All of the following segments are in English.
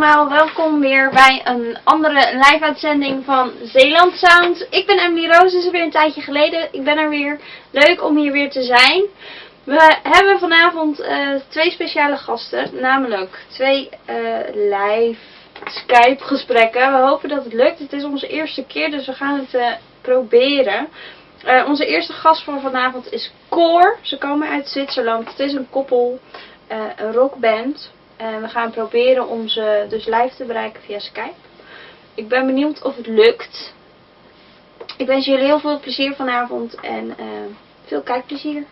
allemaal, welkom weer bij een andere live-uitzending van ZeelandZoundZ. Ik ben Emily Roos, het is weer een tijdje geleden. Ik ben er weer. Leuk om hier weer te zijn. We hebben vanavond twee speciale gasten, namelijk twee live Skype gesprekken. We hopen dat het lukt. Het is onze eerste keer, dus we gaan het proberen. Onze eerste gast van vanavond is Core. Ze komen uit Zwitserland. Het is een koppel, een rockband. En we gaan proberen om ze dus live te bereiken via Skype. Ik ben benieuwd of het lukt. Ik wens jullie heel veel plezier vanavond en veel kijkplezier.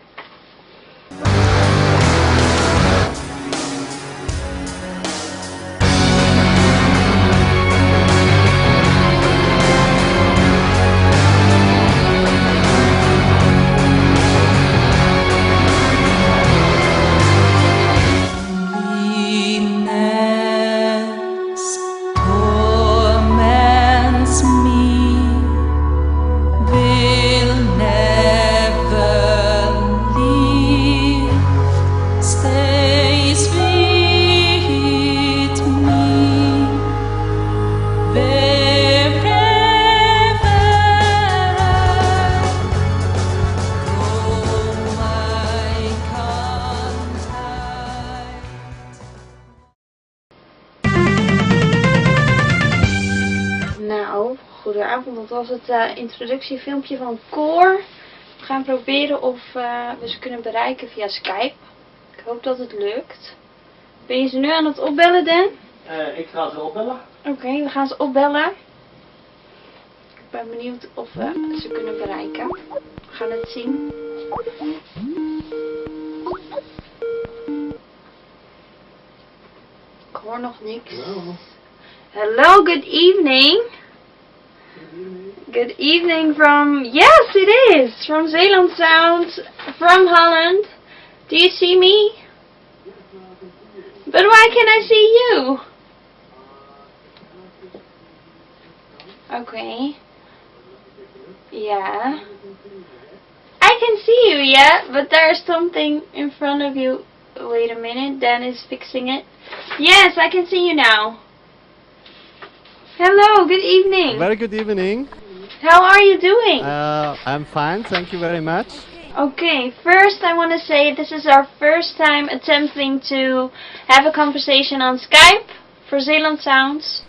Goedenavond, dat was het introductiefilmpje van Core. We gaan proberen of we ze kunnen bereiken via Skype. Ik hoop dat het lukt. Ben je ze nu aan het opbellen, Dan? Ik ga ze opbellen. Oké, we gaan ze opbellen. Ik ben benieuwd of we ze kunnen bereiken. We gaan het zien. Ik hoor nog niks. Hello, good evening. Good evening from, yes it is, from ZeelandZoundZ, from Holland. Do you see me? But why can't I see you? Okay. Yeah. I can see you, yeah, but there's something in front of you. Wait a minute, Dan is fixing it. Yes, I can see you now. Hello, good evening. Very good evening. How are you doing? I'm fine, thank you very much. Okay, first I want to say this is our first time attempting to have a conversation on Skype for ZeelandZoundZ.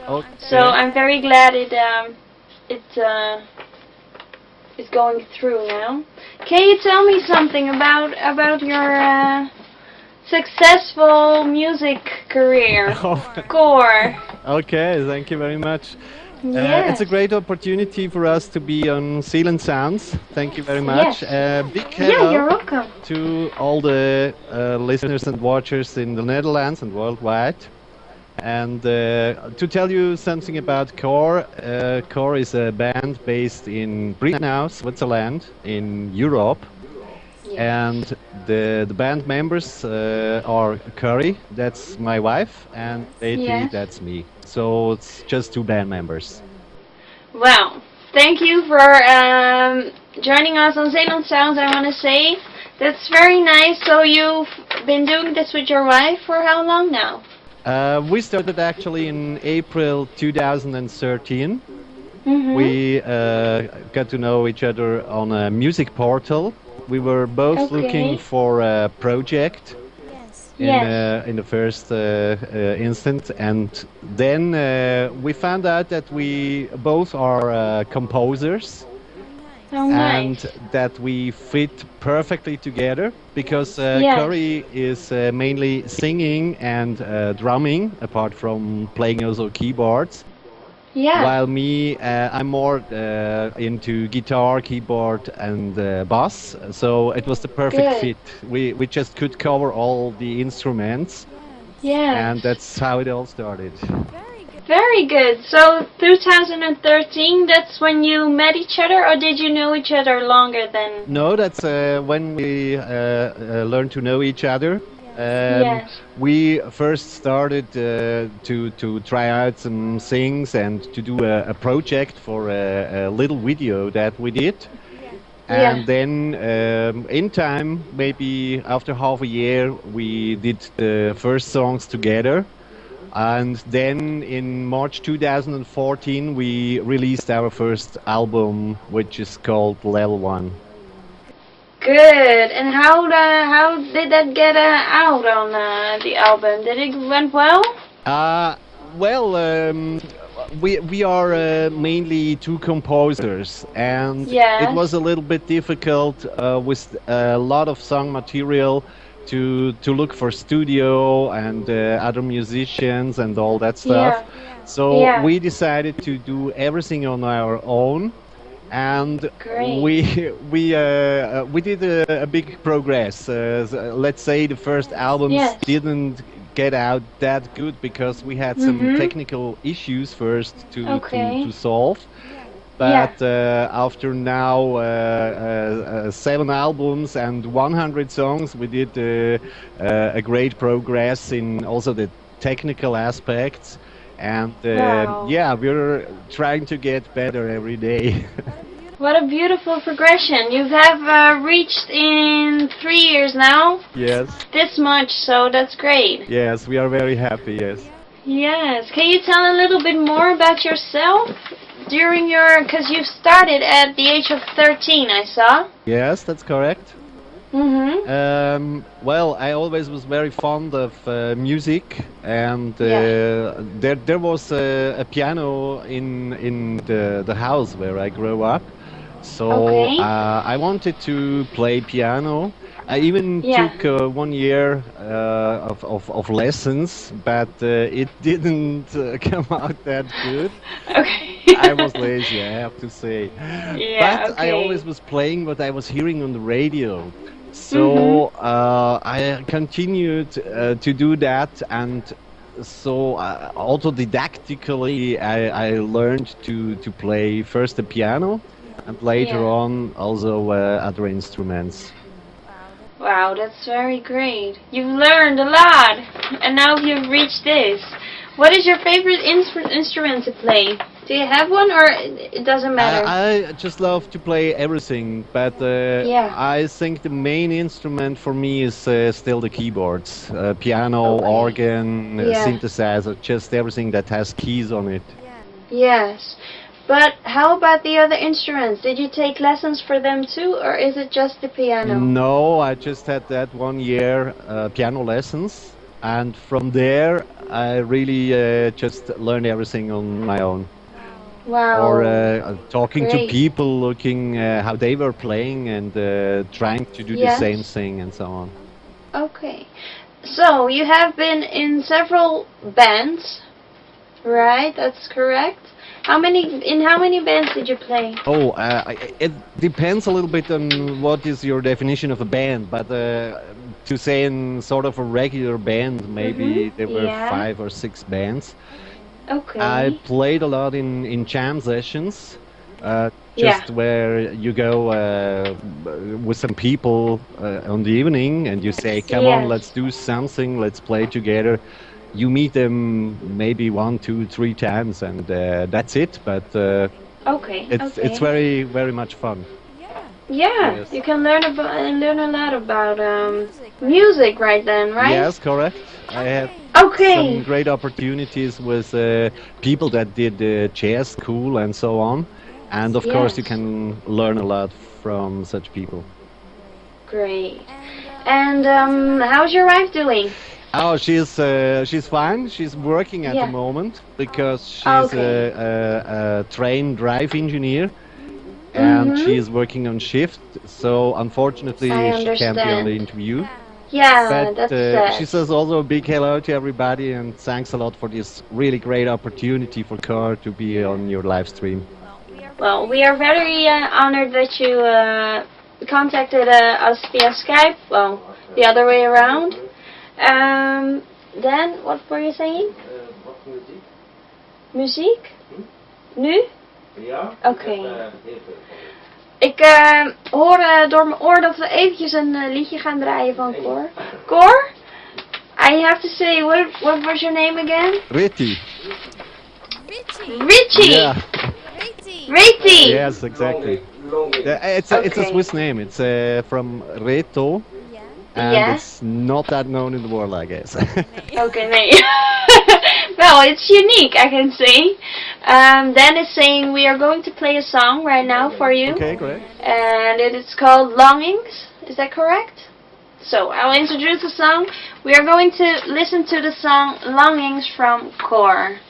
Okay. So I'm very glad it's going through now. Can you tell me something about your successful music career, Core? Okay, thank you very much. Yes. It's a great opportunity for us to be on ZeelandZoundZ. Thank you very much. Yes. Big hello you're welcome. to all the listeners and watchers in the Netherlands and worldwide. And to tell you something about Core, Core is a band based in Bregenau, Switzerland, in Europe. Yes. And the band members are Curry, that's my wife, and Betty, Yes. that's me. So it's just two band members. Well, thank you for joining us on ZeelandZoundZ. I want to say that's very nice. So you've been doing this with your wife for how long now? We started actually in April 2013. Mm-hmm. We got to know each other on a music portal. We were both looking for a project in the first instant, and then we found out that we both are composers. Oh, nice. And that we fit perfectly together because Yes. Curry is mainly singing and drumming, apart from playing also keyboards. Yeah. While me, I'm more into guitar, keyboard, and bass. So it was the perfect Good. fit. We just could cover all the instruments, Yeah. and that's how it all started. Very good. So 2013, that's when you met each other, or did you know each other longer than? No, that's when we learned to know each other. Yes. We first started to try out some things and to do a project for a little video that we did. And Yeah. then in time, maybe after half a year, we did the first songs together. And then in March 2014, we released our first album, which is called Level 1. Good. And how did that get out on the album? Did it went well? Well, we are mainly two composers, and Yes. it was a little bit difficult with a lot of song material to look for studio and other musicians and all that stuff. Yeah. So Yeah. we decided to do everything on our own, and Great. we did a big progress. Let's say the first albums Yes. didn't get out that good because we had some technical issues first to solve. But after now 7 albums and 100 songs, we did a great progress in also the technical aspects. And Wow. yeah, we're trying to get better every day. What a beautiful progression. You have reached in 3 years now. Yes, This much, so that's great. yes, we are very happy, yes. Yes. Can you tell a little bit more about yourself during your, because you started at the age of 13, I saw. Yes, that's correct. Well, I always was very fond of music, and there was a piano in the house where I grew up. So I wanted to play piano. I even took 1 year of lessons, but it didn't come out that good. Okay. I was lazy, I have to say. Yeah, But I always was playing what I was hearing on the radio. So I continued to do that, and so autodidactically I learned to play first the piano, and later on also other instruments. Wow, that's very great. You've learned a lot, and now you've reached this. What is your favorite instrument to play? Do you have one, or it doesn't matter? I just love to play everything, but I think the main instrument for me is still the keyboards. Piano, organ, synthesizer, just everything that has keys on it. Yes. But how about the other instruments? Did you take lessons for them too, or is it just the piano? No, I just had that 1 year piano lessons, and from there I really just learned everything on my own. Wow. Or talking to people, looking how they were playing, and trying to do the same thing and so on. Okay. So you have been in several bands, right? That's correct. How many bands did you play? Oh, it depends a little bit on what is your definition of a band, but to say in sort of a regular band, maybe there were 5 or 6 bands. Okay. I played a lot in jam sessions, just where you go with some people on the evening and you say, come on, let's do something, let's play together. You meet them maybe 1, 2, 3 times, and that's it. But it's very, very much fun. Yeah, you can learn a lot about music right then, right? Yes, correct. I had some great opportunities with people that did jazz school and so on, and of course you can learn a lot from such people. Great. And how's your wife doing? Oh, she's fine. She's working at the moment because she's a train drive engineer, and she is working on shift. So unfortunately, she can't be on the interview. Yeah, but that's sad. she says also a big hello to everybody, and thanks a lot for this really great opportunity for Car to be on your live stream. Well, we are very honored that you contacted us via Skype. Well, the other way around. Then, what were you saying? Muziek? Nu? Ja. Oké. Ik hoor door mijn oor dat we eventjes een liedje gaan draaien van Cor. Cor? I have to say, what was your name again? Reti. Richie! Yeah. Reti! Yes, exactly. It's a Swiss name. It's from Reto And it's not that known in the world, I guess. Okay, nee. Well, it's unique, I can say. Dan is saying we are going to play a song right now for you. Okay, great. And it is called Longings. Is that correct? So, I'll introduce the song. We are going to listen to the song Longings from Core.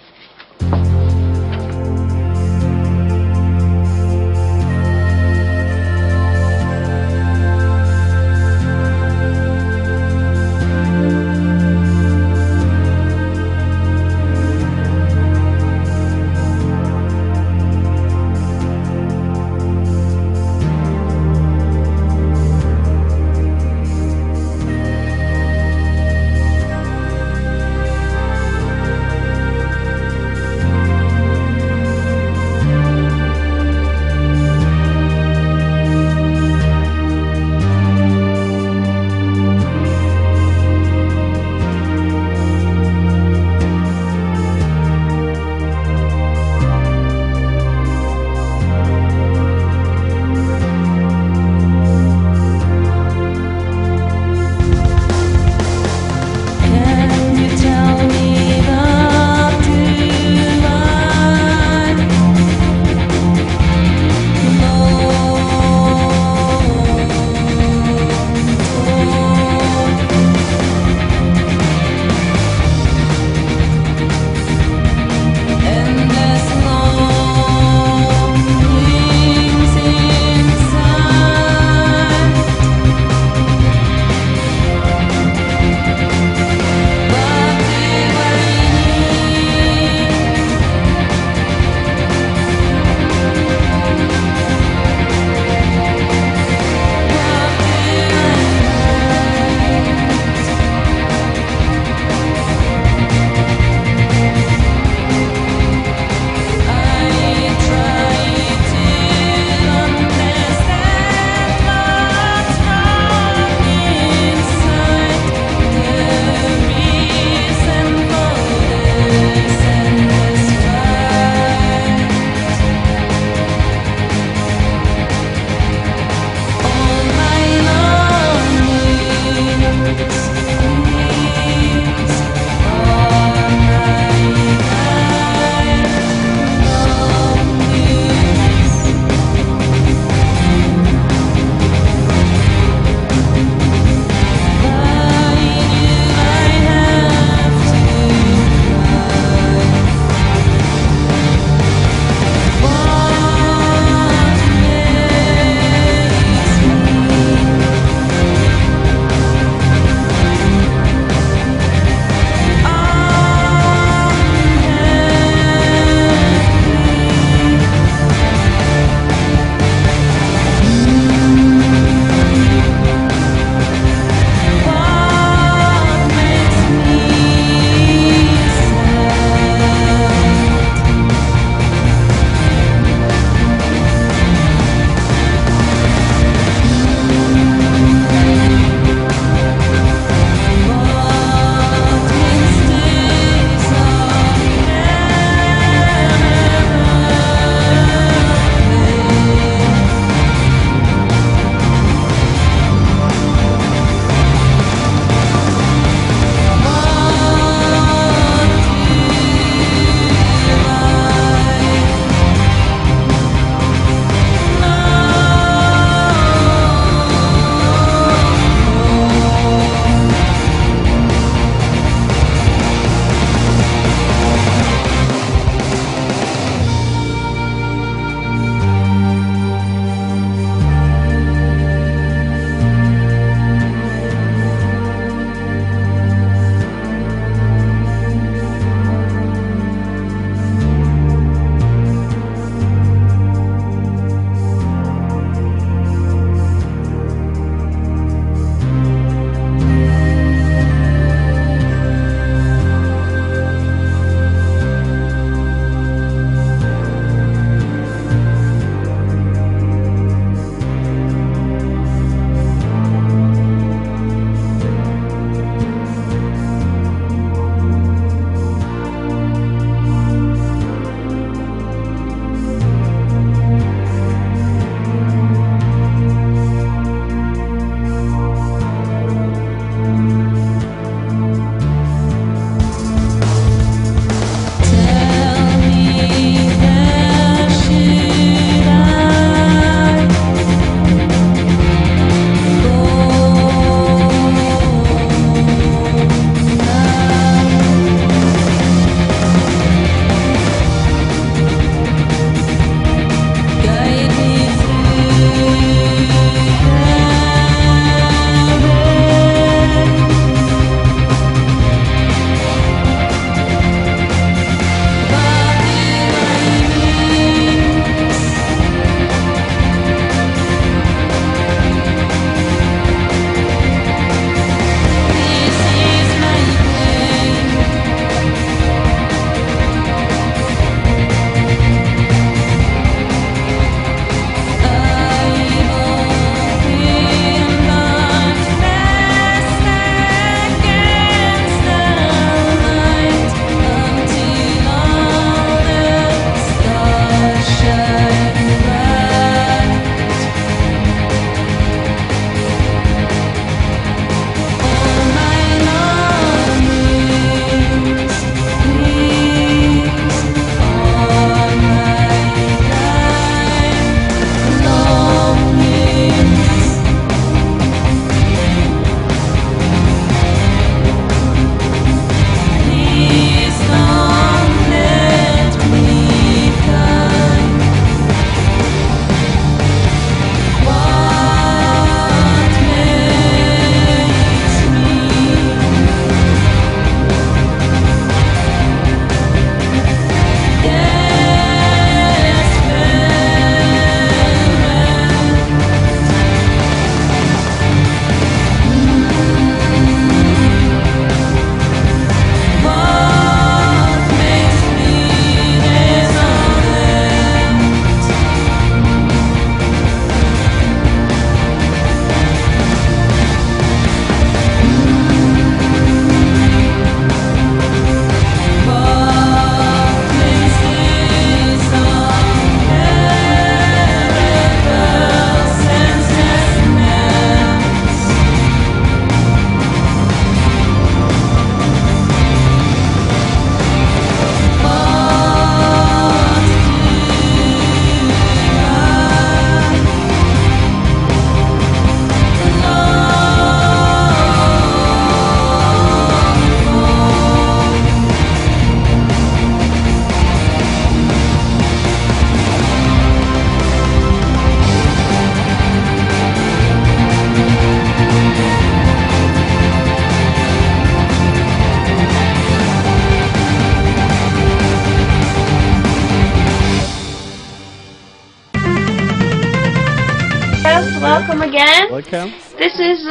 welcome again. Welcome. This is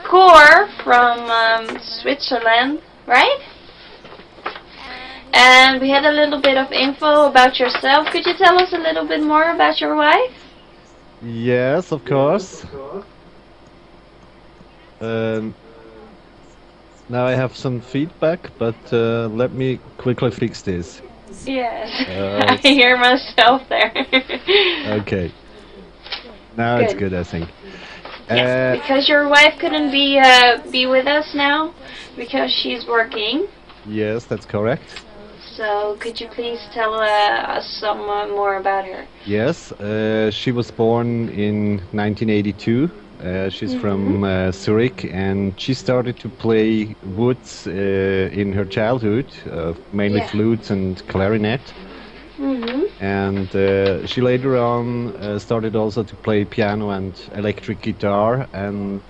Cor from Switzerland, right? And we had a little bit of info about yourself. Could you tell us a little bit more about your wife? Yes, of course. Now I have some feedback, but let me quickly fix this. Yes, I hear myself there. Okay. Now it's good, I think. Yes, because your wife couldn't be with us now because she's working. Yes, that's correct. So could you please tell us some more about her? Yes, she was born in 1982. She's from Zurich, and she started to play woods in her childhood, mainly flutes and clarinet. And she later on started also to play piano and electric guitar, and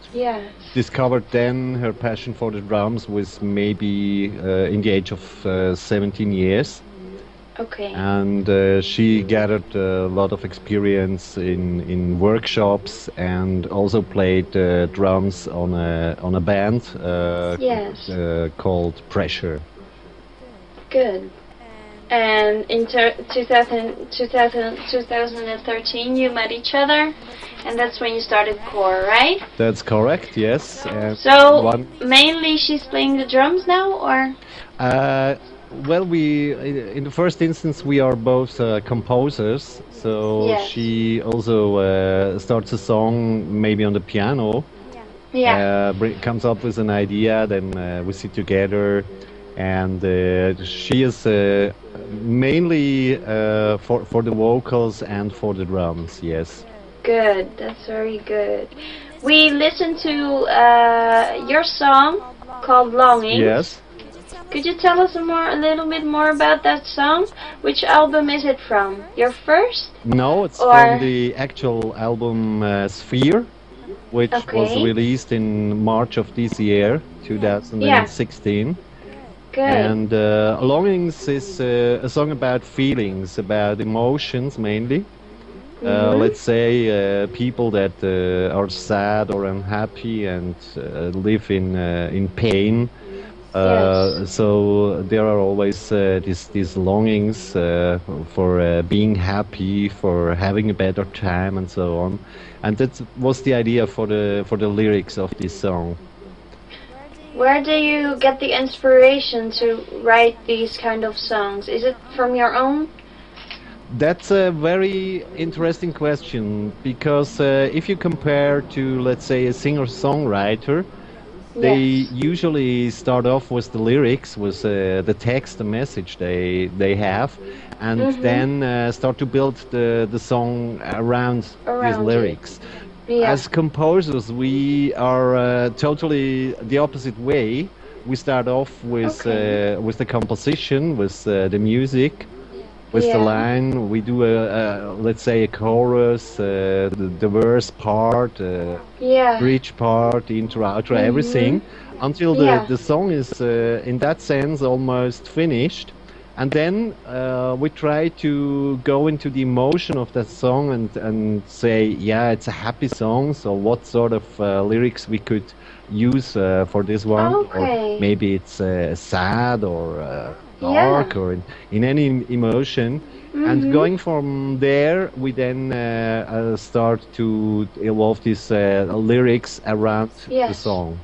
discovered then her passion for the drums was maybe in the age of 17 years. Okay. And she gathered a lot of experience in workshops, and also played drums on a band called Pressure. Good. And in 2013 you met each other, and that's when you started Core, right? That's correct, yes. So mainly she's playing the drums now, or? Well, in the first instance, we are both composers, so she also starts a song maybe on the piano, comes up with an idea, then we sit together, and she is mainly for the vocals and for the drums, yes. Good, that's very good. We listened to your song called Longing. Yes. Could you tell us a little bit more about that song? Which album is it from? Your first? No, it's from the actual album Sphere, which was released in March of this year, 2016. Good. And Longings is a song about feelings, about emotions mainly. Let's say people that are sad or unhappy and live in pain. So there are always these longings for being happy, for having a better time, and so on. And that was the idea for the lyrics of this song. Where do you get the inspiration to write these kind of songs? Is it from your own? That's a very interesting question, because if you compare to, let's say, a singer-songwriter, they usually start off with the lyrics, with the text, the message they have, and then start to build the song around these lyrics. As composers, we are totally the opposite way. We start off with the composition, with the music, with the line. We do let's say a chorus, the verse part, bridge part, intro, outro, everything, until the song is in that sense almost finished. And then we try to go into the emotion of that song and say, yeah, it's a happy song, so what sort of lyrics we could use for this one, or maybe it's sad or dark, or in any emotion. And going from there, we then start to evolve these lyrics around the song.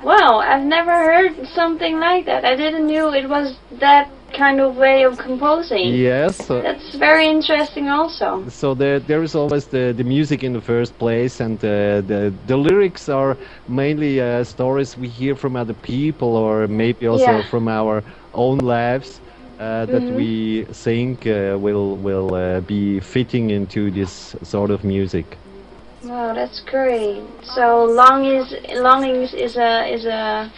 Wow, I've never heard something like that. I didn't know it was that kind of way of composing. Yes. That's very interesting also. So there is always the music in the first place, and the lyrics are mainly stories we hear from other people, or maybe also from our own lives, that we think will be fitting into this sort of music. Wow, that's great. So Longings is a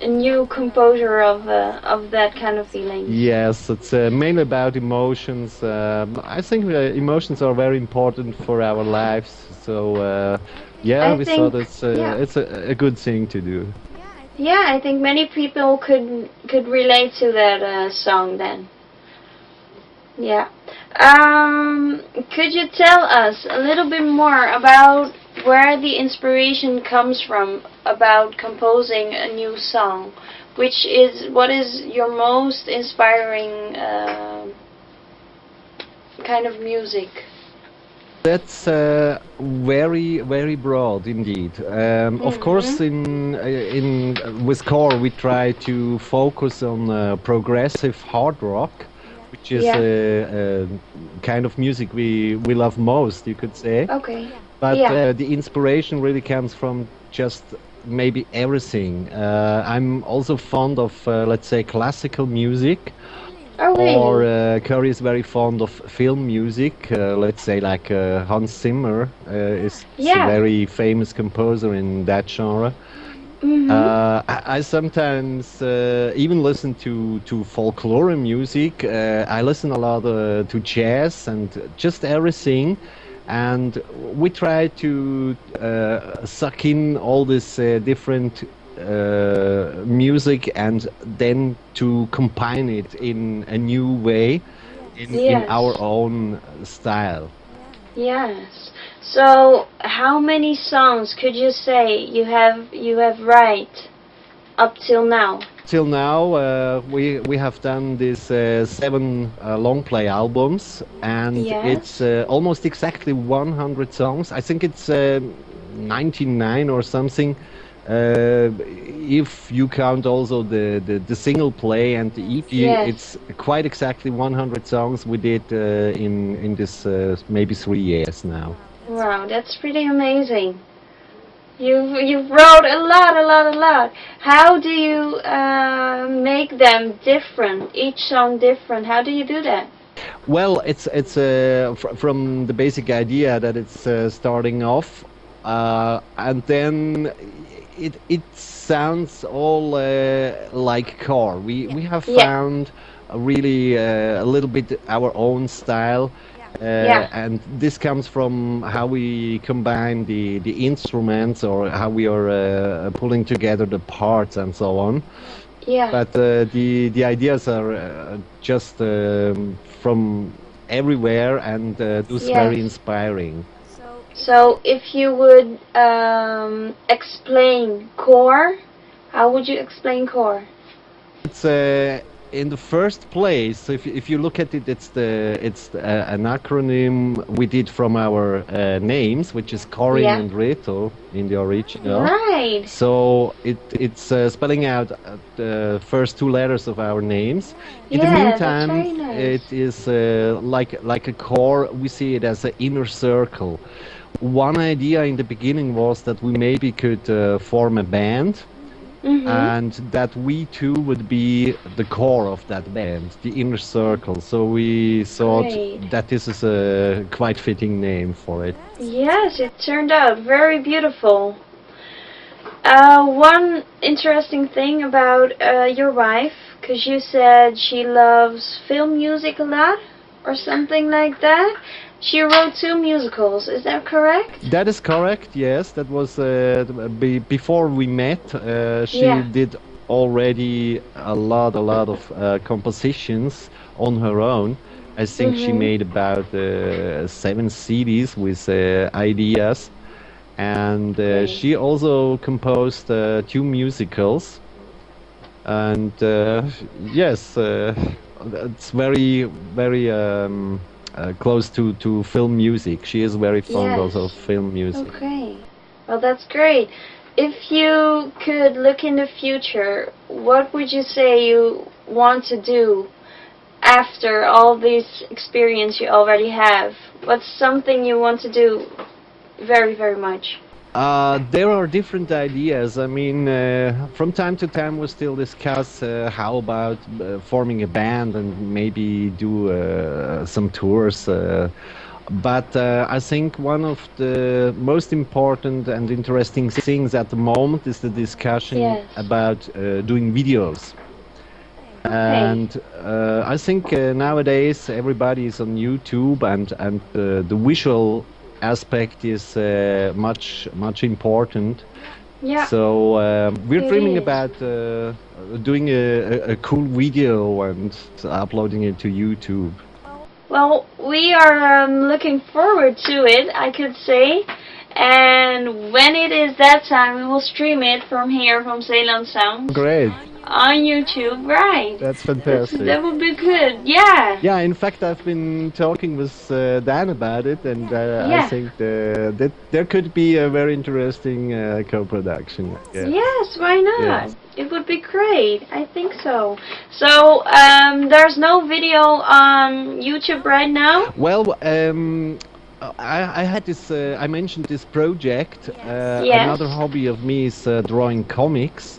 new composer of that kind of feeling. Yes, it's mainly about emotions. I think emotions are very important for our lives. So we thought it's a good thing to do. Yeah, I think many people could relate to that song then. Yeah. Could you tell us a little bit more about where the inspiration comes from about composing a new song? What is your most inspiring kind of music? That's very broad indeed. Of course, in with core we try to focus on progressive hard rock, which is a kind of music we love most, you could say. Okay. But the inspiration really comes from just maybe everything. I'm also fond of, let's say, classical music. Oh, really? Or Curry is very fond of film music. Let's say like Hans Zimmer is a very famous composer in that genre. I sometimes even listen to folklore music. I listen a lot to jazz and just everything. And we try to suck in all this different music and then to combine it in a new way in our own style. Yes. So how many songs could you say you have write up till now? Till now we have done these 7 long play albums, and it's almost exactly 100 songs. I think it's 99 or something. If you count also the single play and the EP, it's quite exactly 100 songs we did in this maybe 3 years now. Wow, that's pretty amazing. You've wrote a lot. How do you make them different? Each song different? How do you do that? Well, it's from the basic idea that it's starting off, and then it sounds all like core. We have found really a little bit our own style. And this comes from how we combine the instruments, or how we are pulling together the parts and so on. But the ideas are just from everywhere, and those very inspiring. So if you would explain core, how would you explain core? It's in the first place, if you look at it, it's an acronym we did from our names, which is Corin and Reto in the original. Right. So it's spelling out the first 2 letters of our names. In the meantime, that's very nice. it is like a core. We see it as an inner circle. One idea in the beginning was that we maybe could form a band. And that we two would be the core of that band, the inner circle. So we thought that this is a quite fitting name for it. Yes, it turned out very beautiful. One interesting thing about your wife, because you said she loves film music a lot, or something like that. She wrote 2 musicals, is that correct? That is correct, yes. That was before we met. She did already a lot of compositions on her own. I think she made about 7 CDs with ideas. And she also composed 2 musicals. And yes, it's very close to film music. She is very fond also of film music. Okay, well, that's great. If you could look in the future, what would you say you want to do after all this experience you already have? What's something you want to do very, very much? There are different ideas. I mean, from time to time we still discuss how about forming a band and maybe do some tours. But I think one of the most important and interesting things at the moment is the discussion about doing videos. And I think nowadays everybody is on YouTube, and the visual aspect is much important. So we're dreaming about doing a cool video and uploading it to YouTube. Well, we are looking forward to it, I could say. And when it is that time, we will stream it from here, from ZeelandZoundZ. Great. On YouTube, right. That's fantastic. That would be good, yeah. Yeah, in fact, I've been talking with Dan about it, and I think that there could be a very interesting co-production. Yeah. Yes, why not? Yes. It would be great. I think so. So, there's no video on YouTube right now? Well, I had this, I mentioned this project. Yes. Another hobby of me is drawing comics.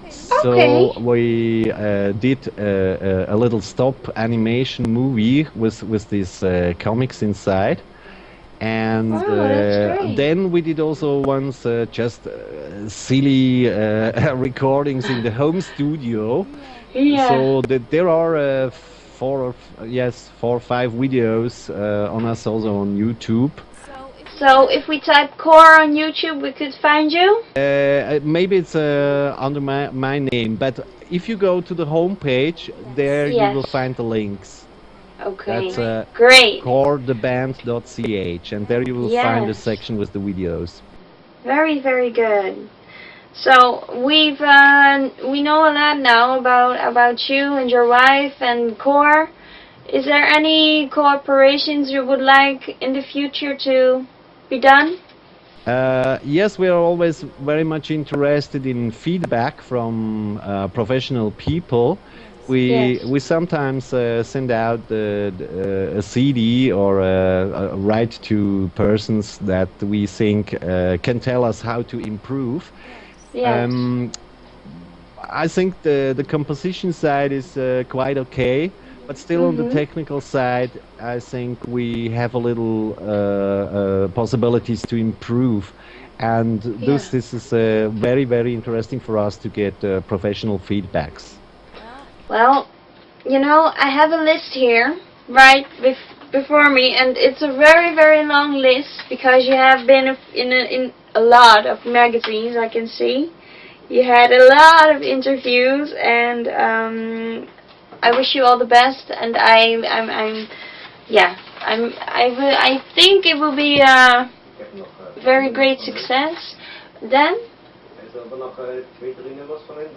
So Okay. we did a little stop animation movie with these comics inside. And Wow, that's great. then we did also once just silly recordings in the home studio. Yeah. So there are 4 or 5 videos on us also on YouTube. So, if we type Core on YouTube, we could find you? Maybe it's under my name, but if you go to the homepage, there you will Yes. find the links. Okay. That's Great. coretheband.ch, and there you will find a Yes. section with the videos. Very, very good. So we know a lot now about you and your wife and Core. Is there any cooperations you would like in the future to be done? Yes, we are always very much interested in feedback from professional people. We sometimes send out a CD or write to persons that we think can tell us how to improve. Yes. I think the composition side is quite okay, but still on the technical side, I think we have a little possibilities to improve. And this is very, very interesting for us to get professional feedbacks. Well, you know, I have a list here, right before me, and it's a very, very long list because you have been in a lot of magazines, I can see. You had a lot of interviews, and I wish you all the best. And I think it will be a very great success. Then,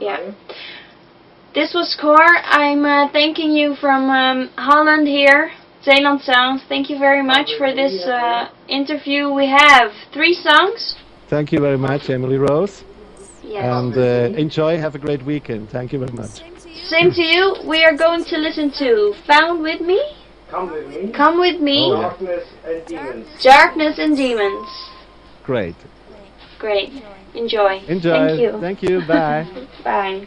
yeah. This was Core. I'm thanking you from Holland here, ZeelandZoundZ. Thank you very much for this interview. We have 3 songs. Thank you very much, Emily Rose. Yes. And enjoy, have a great weekend. Thank you very much. Same to you. We are going to listen to Found With Me. Come with me. Come With Me. Oh, yeah. Darkness and demons. Darkness and Demons. Great. Great. Enjoy. Enjoy. Thank you. Thank you. Bye. Bye.